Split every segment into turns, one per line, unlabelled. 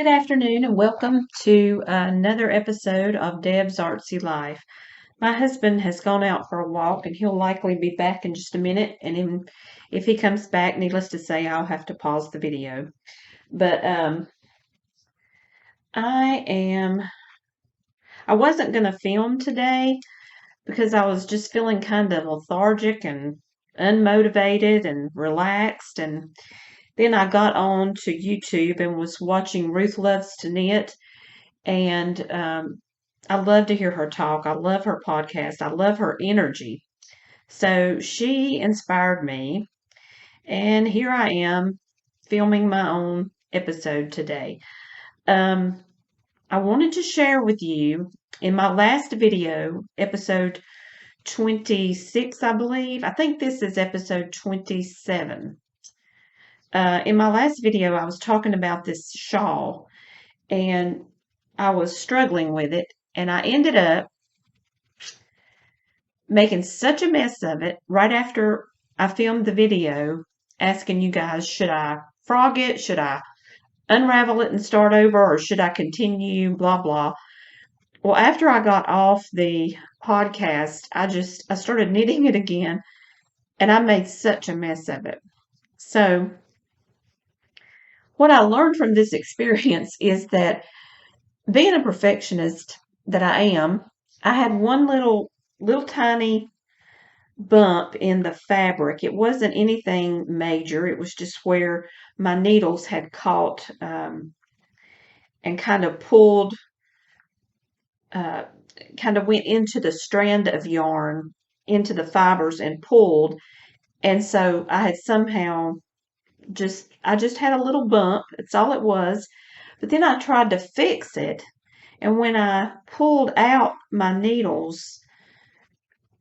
Good afternoon and welcome to another episode of Deb's Artsy Life. My husband has gone out for a walk and he'll likely be back in just a minute. And if he comes back, needless to say, I'll have to pause the video. But I wasn't going to film today because I was just feeling kind of lethargic and unmotivated and relaxed. And then I got on to YouTube and was watching Ruth Loves to Knit. And I love to hear her talk. I love her podcast. I love her energy. So she inspired me, and here I am filming my own episode today. Um, I wanted to share with you in my last video, episode 26, I believe. I think this is episode 27. In my last video, I was talking about this shawl, and I was struggling with it, and I ended up making such a mess of it right after I filmed the video asking you guys, should I frog it? Should I unravel it and start over? Or should I continue? Blah, blah. Well, after I got off the podcast, I started knitting it again and I made such a mess of it. So what I learned from this experience is that being a perfectionist that I am, I had one little tiny bump in the fabric. It wasn't anything major. It was just where my needles had caught and kind of pulled, uh, kind of went into the strand of yarn, into the fibers and pulled. And so I had somehow I just had a little bump. That's all it was. But then I tried to fix it. And when I pulled out my needles,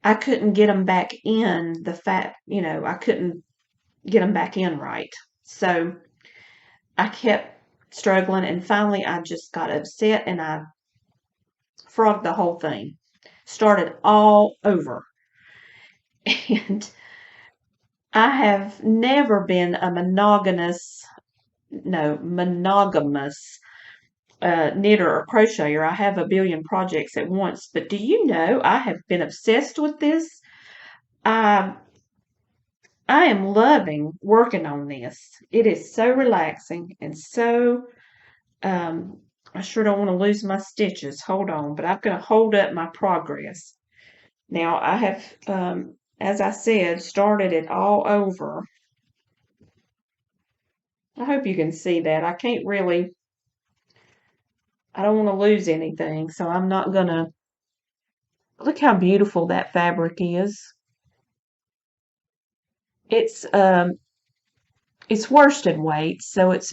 I couldn't get them back in I couldn't get them back in right. So I kept struggling, and finally I just got upset and I frogged the whole thing. Started all over. And I have never been a monogamous knitter or crocheter. I have a billion projects at once. But do you know I have been obsessed with this? I I am loving working on this. It is so relaxing and so, I sure don't want to lose my stitches. Hold on, but I'm going to hold up my progress. Now, I have, as I said, started it all over. I hope you can see that. I don't want to lose anything, so I'm not going to, look how beautiful that fabric is. It's, um, it's worsted weight, so it's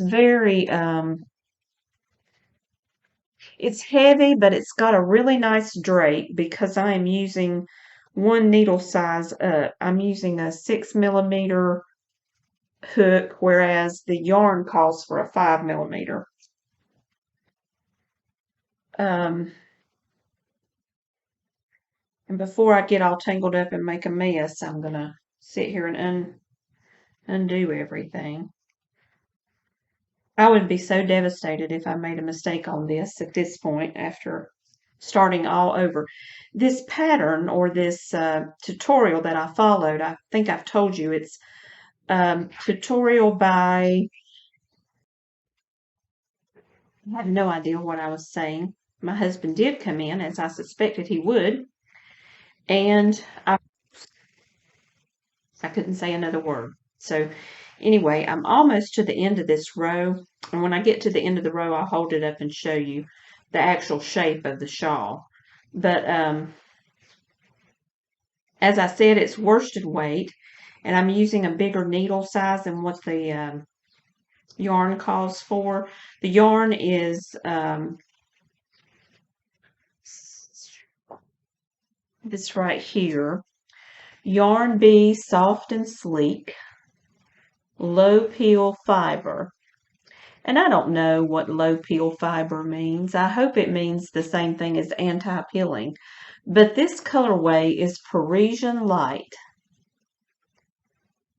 heavy, but it's got a really nice drape because I am using one needle size up. I'm using a 6 millimeter hook, whereas the yarn calls for a 5 millimeter. Um, and before I get all tangled up and make a mess, I'm going to sit here and undo everything. I would be so devastated if I made a mistake on this at this point after starting all over. This pattern or this tutorial that I followed, I think I've told you, it's tutorial by, I have no idea what I was saying. My husband did come in, as I suspected he would, and I couldn't say another word. So anyway, I'm almost to the end of this row, and when I get to the end of the row, I'll hold it up and show you the actual shape of the shawl. But as I said, it's worsted weight, and I'm using a bigger needle size than what the yarn calls for. The yarn is this right here. Yarn Bee Soft and Sleek, low peel fiber. And I don't know what low peel fiber means. I hope it means the same thing as anti-peeling. But this colorway is Parisian Light.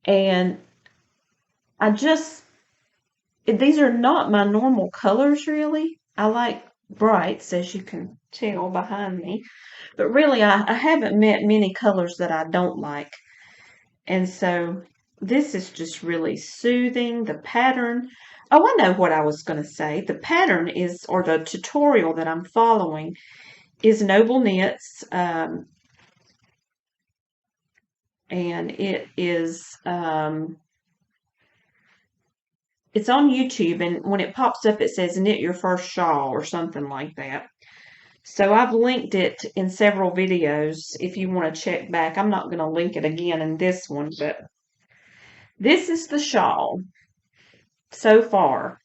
And these are not my normal colors really. I like brights, as you can tell behind me. But really, I haven't met many colors that I don't like. And so this is just really soothing. The pattern, oh, I know what I was going to say. The pattern is, or the tutorial that I'm following is Noble Knits, and it's on YouTube, and when it pops up, it says knit your first shawl or something like that. So I've linked it in several videos if you want to check back. I'm not going to link it again in this one, but this is the shawl so far.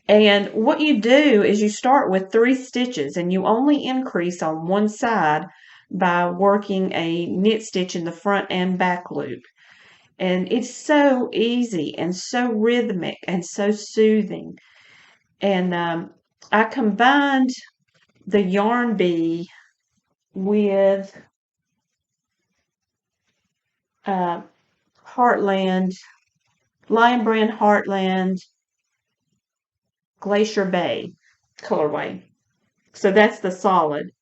And what you do is you start with 3 stitches, and you only increase on one side by working a knit stitch in the front and back loop. And it's so easy and so rhythmic and so soothing. And I combined the yarn bee with uh, Heartland, Lion Brand Heartland Glacier Bay colorway. So that's the solid.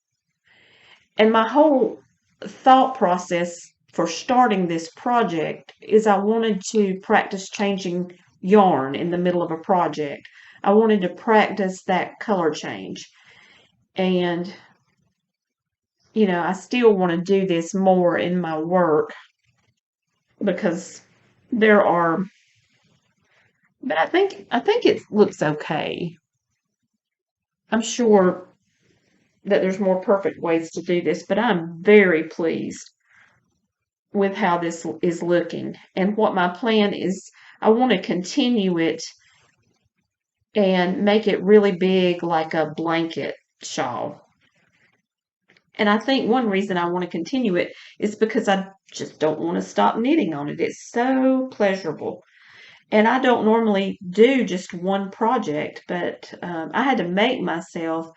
And my whole thought process for starting this project is I wanted to practice changing yarn in the middle of a project. I wanted to practice that color change. And, I still want to do this more in my work because there are, but I think it looks okay. I'm sure that there's more perfect ways to do this, but I'm very pleased with how this is looking. And what my plan is, I want to continue it and make it really big like a blanket shawl. And I think one reason I want to continue it is because I just don't want to stop knitting on it. It's so pleasurable. And I don't normally do just one project, but I had to make myself.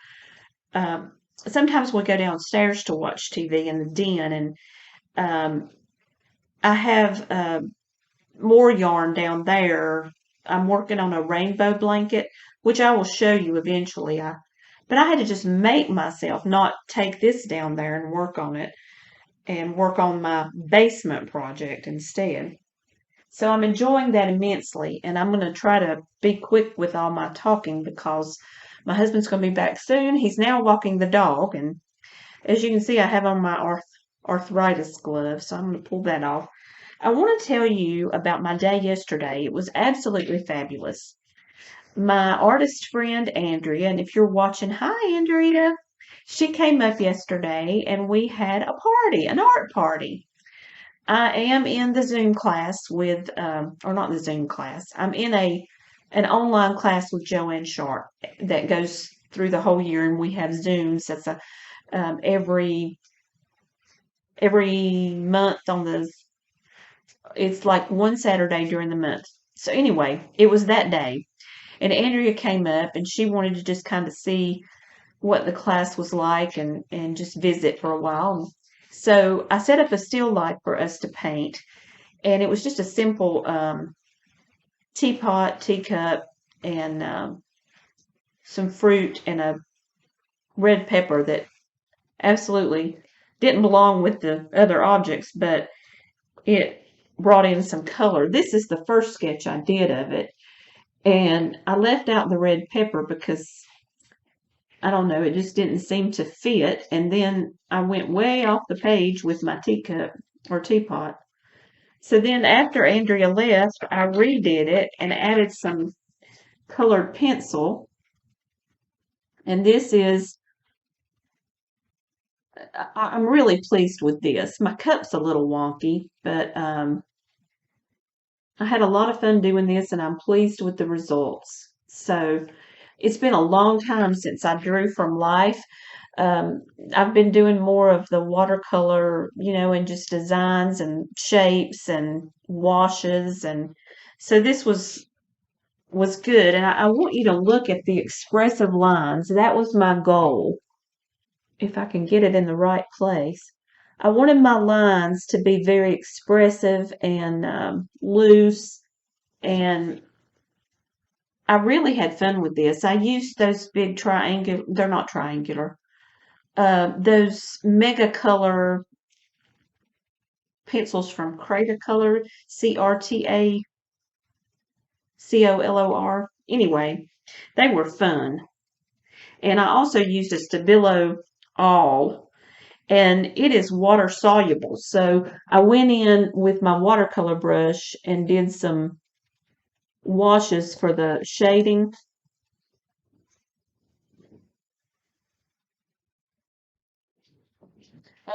Sometimes we go downstairs to watch TV in the den, and I have more yarn down there. I'm working on a rainbow blanket, which I will show you eventually. But I had to just make myself not take this down there and work on it and work on my basement project instead. So I'm enjoying that immensely, and I'm going to try to be quick with all my talking because my husband's going to be back soon. He's now walking the dog, and as you can see, I have on my arthritis gloves, so I'm going to pull that off. I want to tell you about my day yesterday. It was absolutely fabulous. My artist friend Andrea, and if you're watching, hi Andrea, she came up yesterday and we had a party, an art party. I am in the Zoom class with, or not the Zoom class. I'm in an online class with Joanne Sharp that goes through the whole year, and we have Zooms. That's every month on the. It's like one Saturday during the month. So anyway, it was that day, and Andrea came up, and she wanted to just kind of see what the class was like and just visit for a while. So I set up a still life for us to paint, and it was just a simple teapot, teacup, and some fruit and a red pepper that absolutely didn't belong with the other objects, but it brought in some color. This is the first sketch I did of it, and I left out the red pepper because I don't know, it just didn't seem to fit. And then I went way off the page with my teacup or teapot. So then after Andrea left, I redid it and added some colored pencil. And this is, I'm really pleased with this. My cup's a little wonky, but I had a lot of fun doing this and I'm pleased with the results. So it's been a long time since I drew from life. Um, I've been doing more of the watercolor, and just designs and shapes and washes. And so this was good. And I want you to look at the expressive lines. That was my goal. If I can get it in the right place. I wanted my lines to be very expressive and loose and I really had fun with this. I used those big triangular, they're not triangular, those mega color pencils from Creator Color, CRTACOLOR. Anyway, they were fun. And I also used a Stabilo All, and it is water soluble. So I went in with my watercolor brush and did some washes for the shading.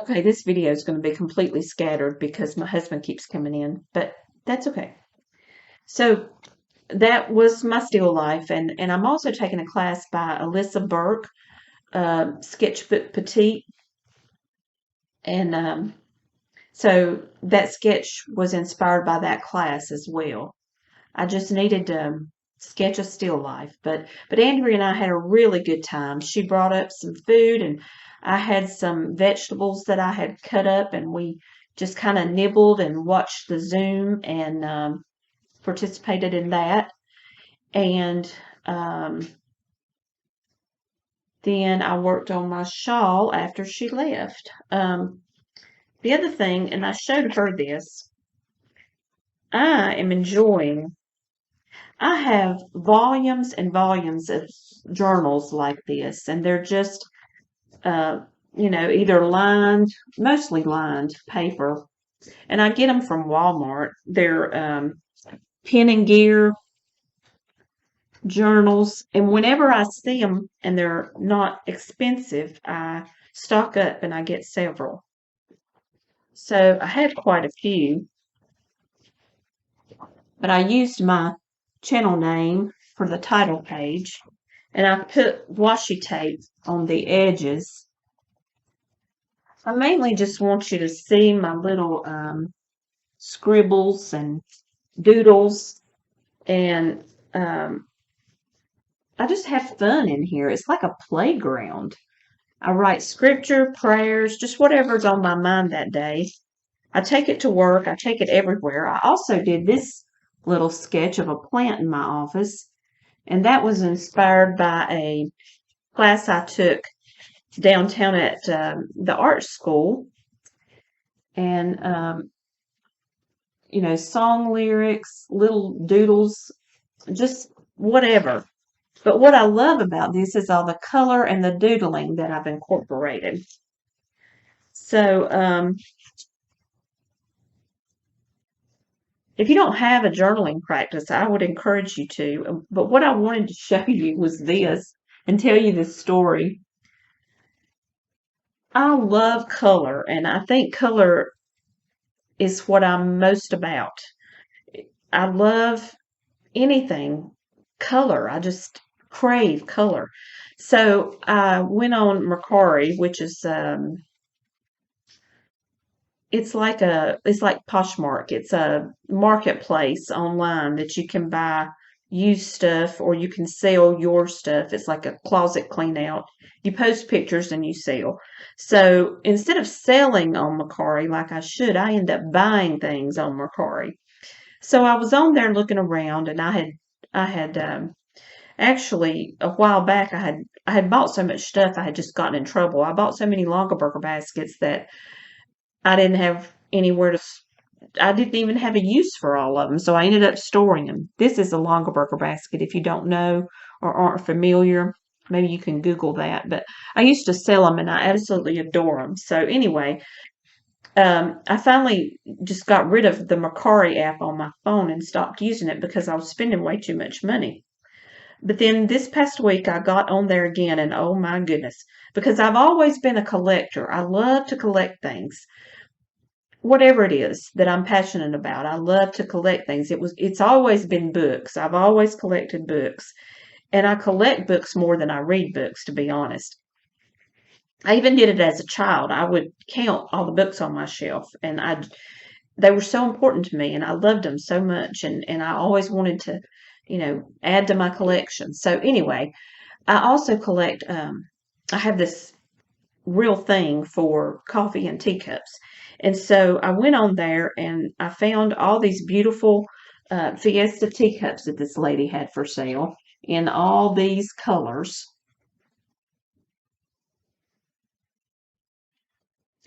Okay, this video is going to be completely scattered because my husband keeps coming in, but that's okay. So that was my still life, and I'm also taking a class by Alyssa Burke, Sketchbook Petite, and so that sketch was inspired by that class as well. I just needed to sketch a still life, but Andrea and I had a really good time. She brought up some food, and I had some vegetables that I had cut up, and we just kind of nibbled and watched the Zoom and participated in that. And then I worked on my shawl after she left. The other thing, and I showed her this, I am enjoying, I have volumes and volumes of journals like this, and they're just, uh, either lined, mostly lined paper, and I get them from Walmart. They're pen and gear journals, and whenever I see them and they're not expensive, I stock up and I get several. So I had quite a few, but I used my channel name for the title page, and I put washi tape on the edges. I mainly just want you to see my little scribbles and doodles, and I just have fun in here. It's like a playground. I write scripture, prayers, just whatever's on my mind that day. I take it to work. I take it everywhere. I also did this little sketch of a plant in my office, and that was inspired by a class I took downtown at the art school. And, song lyrics, little doodles, just whatever. But what I love about this is all the color and the doodling that I've incorporated. So, if you don't have a journaling practice, I would encourage you to. But what I wanted to show you was this and tell you this story. I love color, and I think color is what I'm most about. I love anything color. I just crave color. So I went on Mercari, which is it's like Poshmark. It's a marketplace online that you can buy used stuff or you can sell your stuff. It's like a closet clean out. You post pictures and you sell. So instead of selling on Mercari like I should, I end up buying things on Mercari. So I was on there looking around, and I had actually a while back I had bought so much stuff I had just gotten in trouble. I bought so many Longaberger baskets that I didn't have anywhere to. I didn't even have a use for all of them, so I ended up storing them. This is a Longaberger basket. If you don't know or aren't familiar, maybe you can Google that. But I used to sell them, and I absolutely adore them. So anyway, I finally just got rid of the Mercari app on my phone and stopped using it because I was spending way too much money. But then this past week I got on there again, and oh my goodness, because I've always been a collector. I love to collect things. Whatever it is that I'm passionate about, I love to collect things. It's always been books. I've always collected books, and I collect books more than I read books, to be honest. I even did it as a child. I would count all the books on my shelf, and they were so important to me, and I loved them so much, and I always wanted to, add to my collection. So anyway, I also collect. I have this real thing for coffee and teacups, and so I went on there and I found all these beautiful Fiesta teacups that this lady had for sale in all these colors.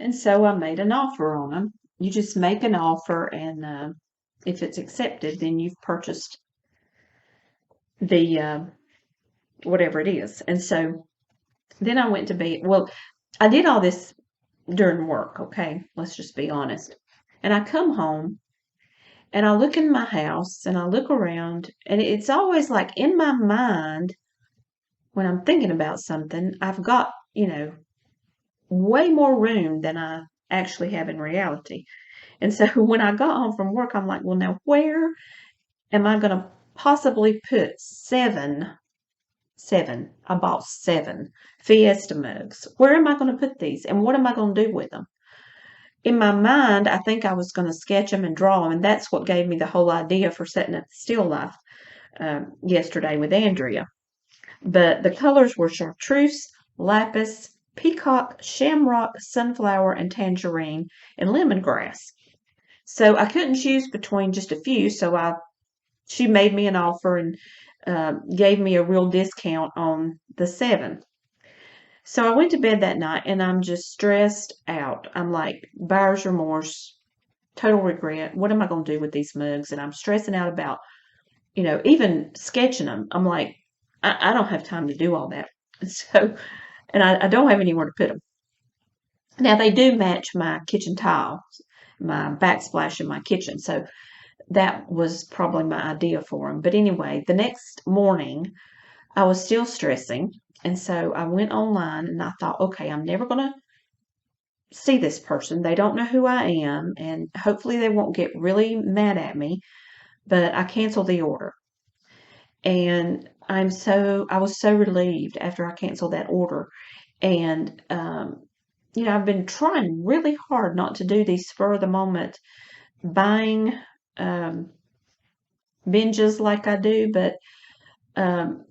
And so I made an offer on them. You just make an offer, and if it's accepted, then you've purchased the whatever it is. And so then I went to bed. Well, I did all this during work, okay? Let's just be honest. And I come home and I look in my house and I look around, and it's always like in my mind when I'm thinking about something, I've got, way more room than I actually have in reality. And so when I got home from work, I'm like, well, now where am I going to possibly put I bought 7 Fiesta mugs. Where am I going to put these? And what am I going to do with them? In my mind, I think I was going to sketch them and draw them. And that's what gave me the whole idea for setting up the still life yesterday with Andrea. But the colors were chartreuse, lapis, peacock, shamrock, sunflower, and tangerine, and lemongrass. So I couldn't choose between just a few, so she made me an offer and gave me a real discount on the 7. So I went to bed that night and I'm just stressed out. I'm like, buyer's remorse, total regret. What am I going to do with these mugs? And I'm stressing out about, even sketching them. I'm like, I don't have time to do all that. So, and I don't have anywhere to put them. Now they do match my kitchen tile, my backsplash in my kitchen. So that was probably my idea for them. But anyway, the next morning I was still stressing. And so I went online and I thought, okay, I'm never going to see this person. They don't know who I am. And hopefully they won't get really mad at me. But I canceled the order. And I was so relieved after I canceled that order. And, I've been trying really hard not to do these spur of the moment buying um, binges like I do, but um,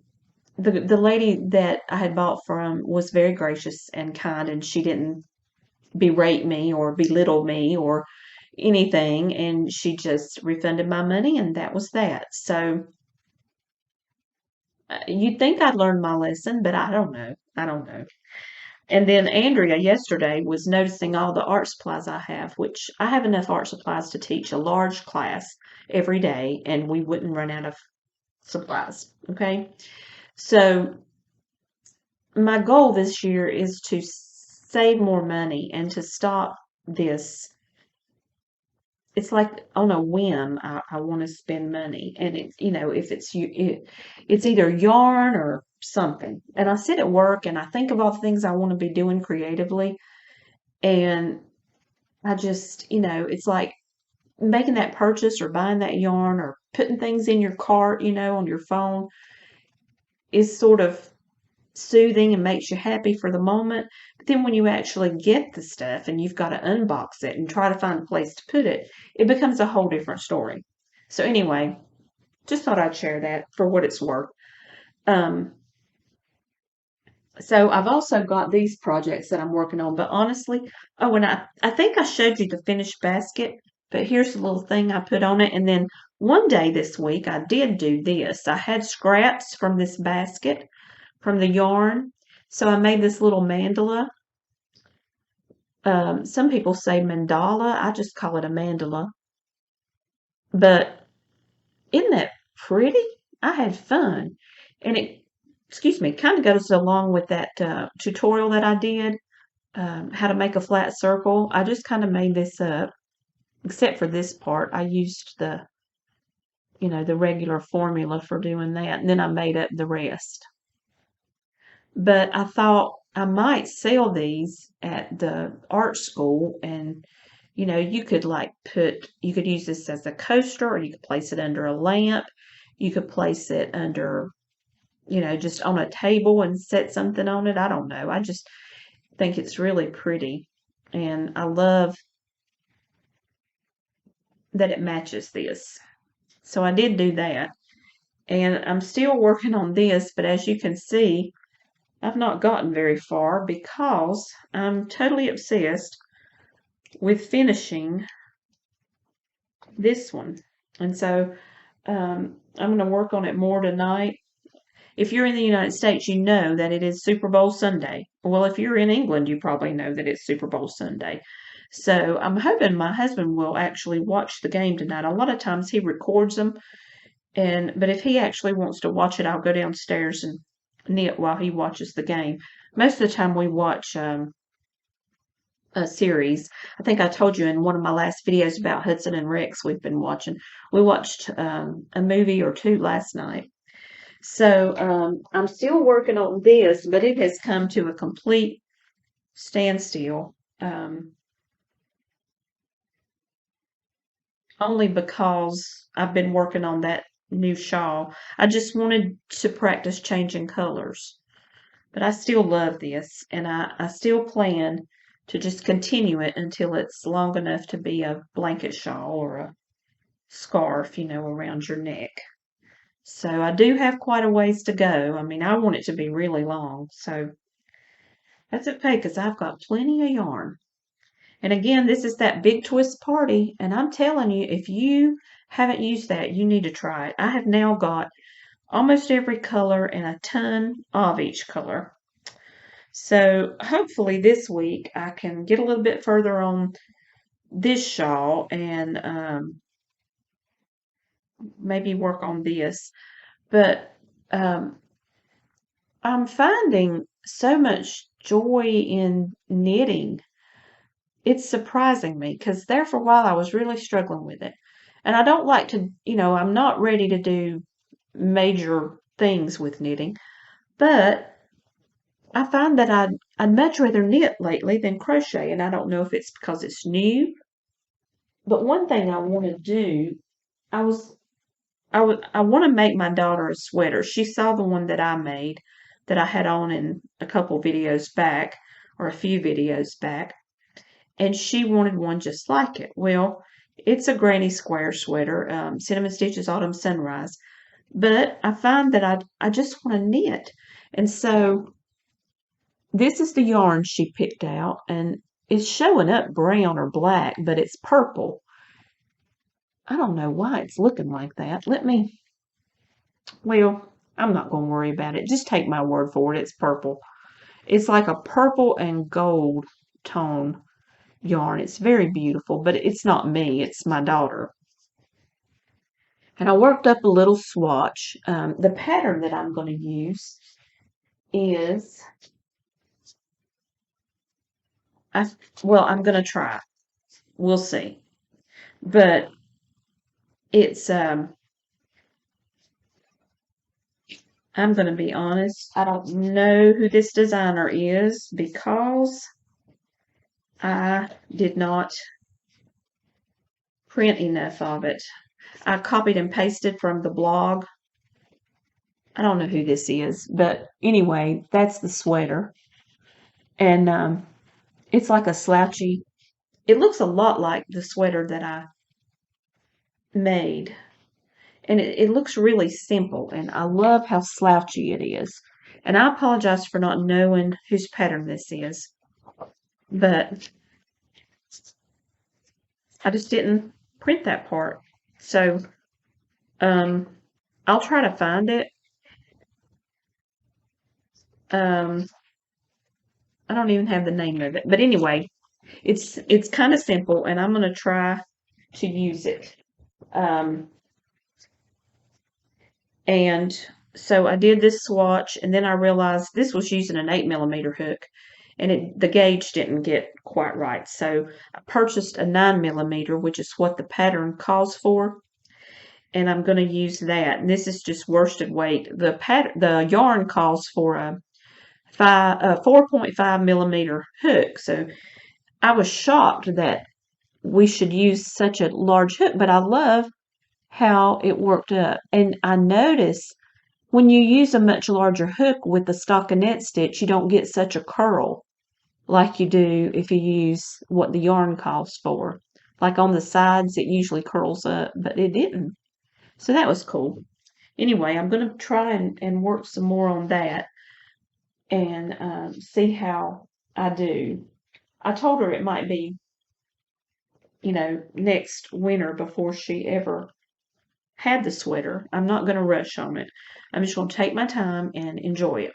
the lady that I had bought from was very gracious and kind, and she didn't berate me or belittle me or anything, and she just refunded my money, and that was that. So you'd think I'd learned my lesson, but I don't know. I don't know. And then Andrea yesterday was noticing all the art supplies I have, which I have enough art supplies to teach a large class every day, and we wouldn't run out of supplies. Okay. So my goal this year is to save more money and to stop this. It's like on a whim, I want to spend money, and if it's either yarn or something. And I sit at work and I think of all the things I want to be doing creatively, and I just, it's like making that purchase or buying that yarn or putting things in your cart, on your phone is sort of soothing and makes you happy for the moment. But then when you actually get the stuff and you've got to unbox it and try to find a place to put it, it becomes a whole different story. So anyway, just thought I'd share that for what it's worth. Um, so I've also got these projects that I'm working on, but honestly, oh, and I think I showed you the finished basket, but here's the little thing I put on it. And then one day this week, I did do this. I had scraps from this basket from the yarn. So I made this little mandala. Some people say mandala. I just call it a mandala. But isn't that pretty? I had fun. And it kind of goes along with that tutorial that I did, how to make a flat circle. I just kind of made this up, except for this part. I used the regular formula for doing that. And then I made up the rest. But I thought I might sell these at the art school, and you could you could use this as a coaster, or you could place it under a lamp. You could place it under, just on a table and set something on it. I don't know. I just think it's really pretty, and I love that it matches this. So I did do that, and I'm still working on this, but as you can see, I've not gotten very far because I'm totally obsessed with finishing this one. And so I'm going to work on it more tonight. If you're in the United States, you know that it is Super Bowl Sunday. Well, if you're in England, you probably know that it's Super Bowl Sunday. So I'm hoping my husband will actually watch the game tonight. A lot of times he records them, but if he actually wants to watch it, I'll go downstairs and knit while he watches the game. Most of the time we watch a series. I think I told you in one of my last videos about Hudson and Rex we've been watching. We watched a movie or two last night. So I'm still working on this, but it has come to a complete standstill. Only because I've been working on that new shawl. I just wanted to practice changing colors. But I still love this, and I still plan to just continue it until it's long enough to be a blanket shawl or a scarf, around your neck. So I do have quite a ways to go. I mean, I want it to be really long, so that's okay because I've got plenty of yarn. And again, this is that Big Twist Party, and I'm telling you, if you haven't used that, you need to try it. I have now got almost every color and a ton of each color. So hopefully this week I can get a little bit further on this shawl and maybe work on this. But um, I'm finding so much joy in knitting. It's surprising me because there for a while I was really struggling with it. And I don't like to, I'm not ready to do major things with knitting, but I find that I'd much rather knit lately than crochet, and I don't know if it's because it's new. But one thing I want to do, I was I want to make my daughter a sweater. She saw the one that I made that I had on in a couple videos back or a few videos back, and she wanted one just like it. Well, it's a granny square sweater, Cinnamon Stitches Autumn Sunrise, but I find that I just want to knit, and so this is the yarn she picked out, and it's showing up brown or black, but it's purple. I don't know why it's looking like that. Well, I'm not going to worry about it. Just take my word for it. It's purple. It's like a purple and gold tone yarn. It's very beautiful, but it's not me. It's my daughter. And I worked up a little swatch. The pattern that I'm going to use is, I'm going to try. We'll see. But it's, I'm going to be honest, I don't know who this designer is because I did not print enough of it. I copied and pasted from the blog. I don't know who this is, but anyway, that's the sweater. And it's like a slouchy, it looks a lot like the sweater that I made. And it looks really simple, and I love how slouchy it is. And I apologize for not knowing whose pattern this is, but I just didn't print that part. So um, I'll try to find it. Um, I don't even have the name of it, but anyway, it's kind of simple, and I'm going to try to use it. Um, and so I did this swatch, and then I realized this was using an 8mm hook, and the gauge didn't get quite right. So I purchased a 9mm, which is what the pattern calls for, and I'm going to use that. And this is just worsted weight. The yarn calls for a 4.5mm hook. So I was shocked that we should use such a large hook, but I love how it worked up. And I noticed when you use a much larger hook with the stockinette stitch, you don't get such a curl like you do if you use what the yarn calls for. Like on the sides, it usually curls up, but it didn't. So that was cool. Anyway, I'm going to try and work some more on that and see how I do. I told her it might be, next winter before she ever had the sweater. I'm not going to rush on it. I'm just going to take my time and enjoy it.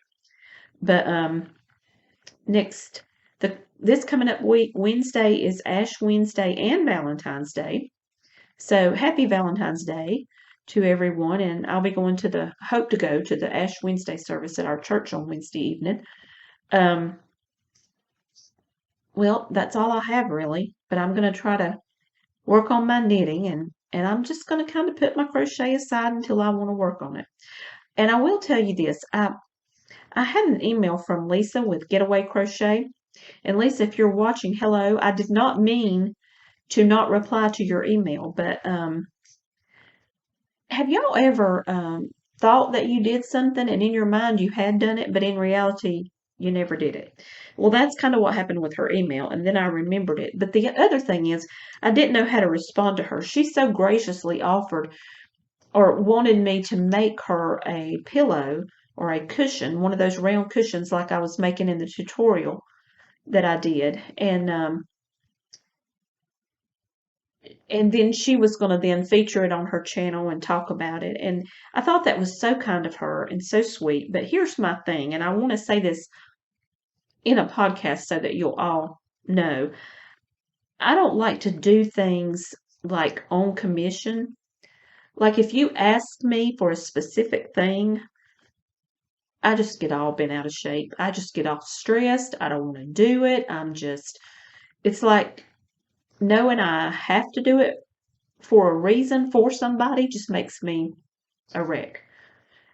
But next, this coming up week, Wednesday is Ash Wednesday and Valentine's Day. So happy Valentine's Day to everyone, and I'll be going to hope to go to the Ash Wednesday service at our church on Wednesday evening. Well, that's all I have really, but I'm going to try to work on my knitting, and I'm just going to kind of put my crochet aside until I want to work on it. And I will tell you this, I had an email from Lisa with Getaway Crochet. And Lisa, if you're watching, hello. I did not mean to not reply to your email, but have y'all ever thought that you did something and in your mind you had done it, but in reality you never did it? Well, that's kind of what happened with her email, and then I remembered it. But the other thing is, I didn't know how to respond to her. She so graciously offered or wanted me to make her a pillow or a cushion, one of those round cushions like I was making in the tutorial that I did. And then she was going to then feature it on her channel and talk about it. And I thought that was so kind of her and so sweet. But here's my thing, and I want to say this in a podcast so that you'll all know. I don't like to do things like on commission. Like if you ask me for a specific thing, I just get all bent out of shape. I just get all stressed. I don't want to do it. It's like knowing I have to do it for a reason for somebody just makes me a wreck.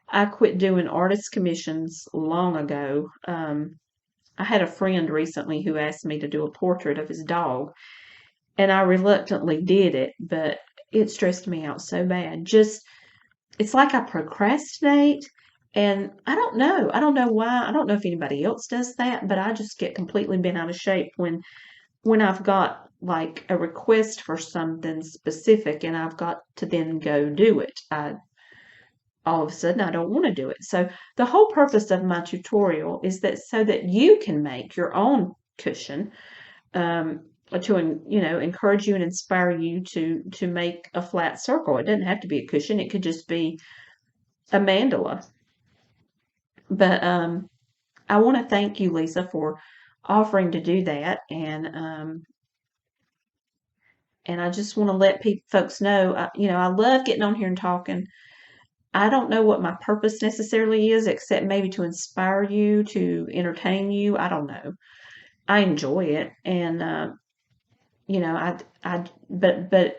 I quit doing artist commissions long ago. I had a friend recently who asked me to do a portrait of his dog, and I reluctantly did it, but it stressed me out so bad. It's like I procrastinate, and I don't know. I don't know why. I don't know if anybody else does that, but I just get completely bent out of shape when I've got like a request for something specific and I've got to then go do it. All of a sudden I don't want to do it. So the whole purpose of my tutorial is that so that you can make your own cushion, to encourage you and inspire you to make a flat circle. It doesn't have to be a cushion. It could just be a mandala. But I want to thank you, Lisa, for offering to do that, and I just want to let folks know, I love getting on here and talking. I don't know what my purpose necessarily is, except maybe to inspire you, to entertain you. I don't know. I enjoy it, and but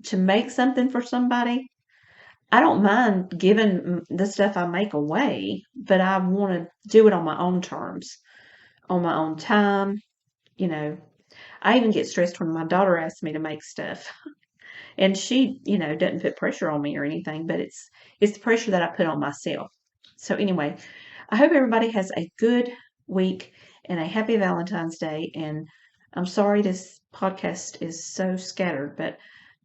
to make something for somebody, I don't mind giving the stuff I make away, but I want to do it on my own terms, on my own time. You know, I even get stressed when my daughter asks me to make stuff. And she, doesn't put pressure on me or anything, but it's the pressure that I put on myself. So anyway, I hope everybody has a good week and a happy Valentine's Day. And I'm sorry this podcast is so scattered, but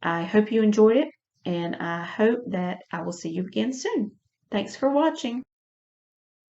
I hope you enjoyed it, and I hope that I will see you again soon. Thanks for watching.